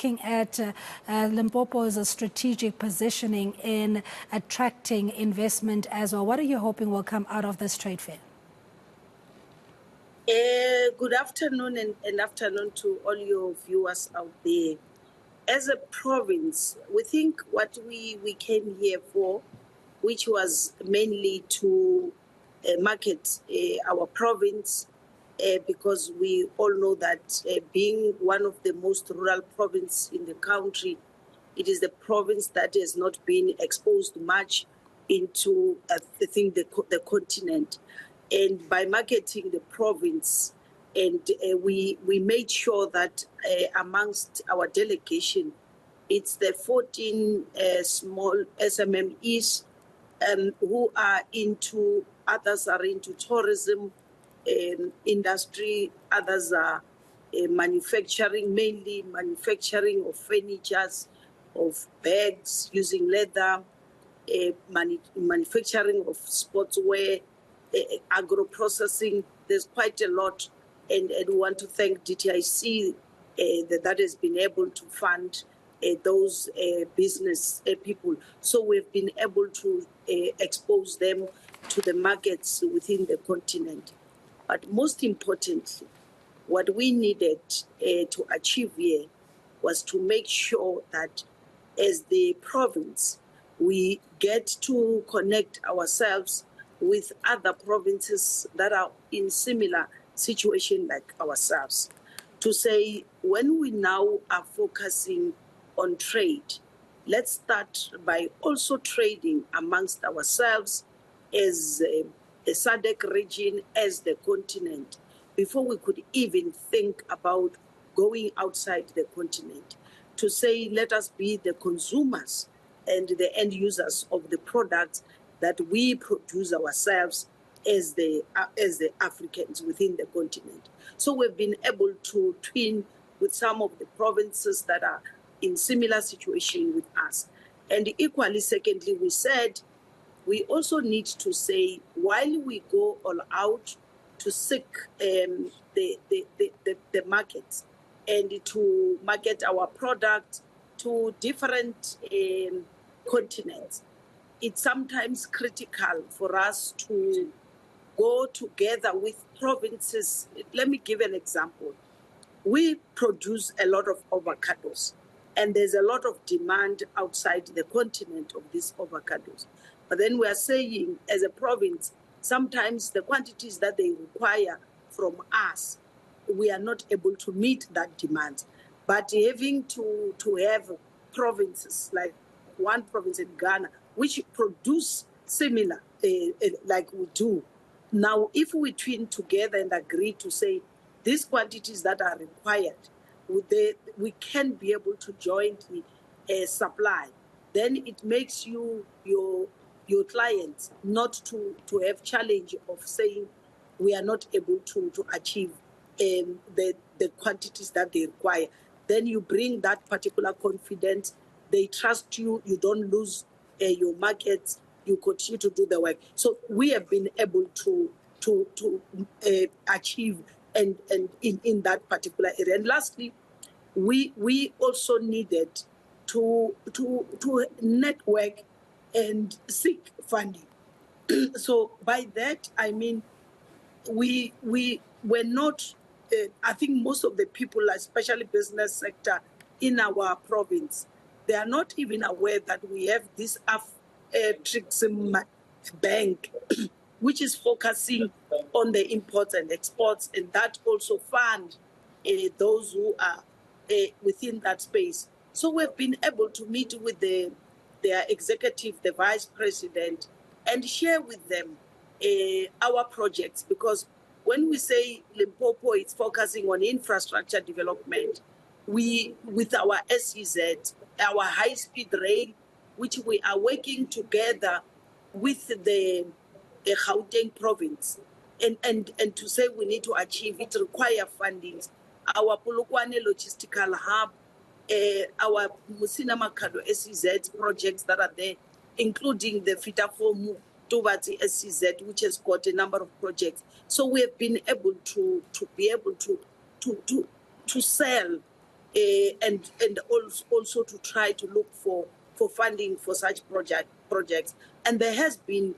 looking at Limpopo's strategic positioning in attracting investment as well. What are you hoping will come out of this trade fair? Good afternoon and afternoon to all your viewers out there. As a province, we think what we came here for, which was mainly to market our province, because we all know that being one of the most rural provinces in the country, it is the province that has not been exposed much into the continent. And by marketing the province, and we made sure that amongst our delegation, it's the 14 small SMMEs who are into, others are into tourism industry, others are manufacturing, mainly manufacturing of furnitures, of bags using leather, manufacturing of sportswear, agro-processing. There's quite a lot, and we want to thank DTIC that has been able to fund those business people. So we've been able to expose them to the markets within the continent. But most importantly, what we needed to achieve here was to make sure that as the province, we get to connect ourselves with other provinces that are in similar situation like ourselves. To say, when we now are focusing on trade, let's start by also trading amongst ourselves as a SADC region, as the continent, before we could even think about going outside the continent. To say, let us be the consumers and the end users of the products that we produce ourselves as the Africans within the continent. So we've been able to twin with some of the provinces that are in similar situation with us. And equally, secondly, we said we also need to say, while we go all out to seek the markets and to market our product to different continents, it's sometimes critical for us to go together with provinces. Let me give an example. We produce a lot of avocados, and there's a lot of demand outside the continent of these avocados. But then we are saying, as a province, sometimes the quantities that they require from us, we are not able to meet that demand. But having to have provinces, like one province in Ghana, which produce similar, like we do. Now, if we twin together and agree to say these quantities that are required, we can be able to jointly supply, then it makes your clients not to have challenge of saying we are not able to achieve the quantities that they require. Then you bring that particular confidence, they trust you, you don't lose your markets, you continue to do the work. So we have been able to achieve and in that particular area. And lastly, we also needed to network and seek funding. So by that I mean we were not. I think most of the people, especially business sector in our province, they are not even aware that we have this African Bank, which is focusing on the imports and exports, and that also fund those who are within that space. So we've been able to meet with their executive, the vice president, and share with them our projects, because when we say Limpopo is focusing on infrastructure development, we, with our SEZ, our high-speed rail, which we are working together with the Gauteng province, and to say we need to achieve it require funding. Our Polokwane logistical hub, our Musina Makado SEZ projects that are there, including the Fitafomu towards the SEZ, which has got a number of projects. So we have been able to sell and also to try to look for funding for such projects. And there has been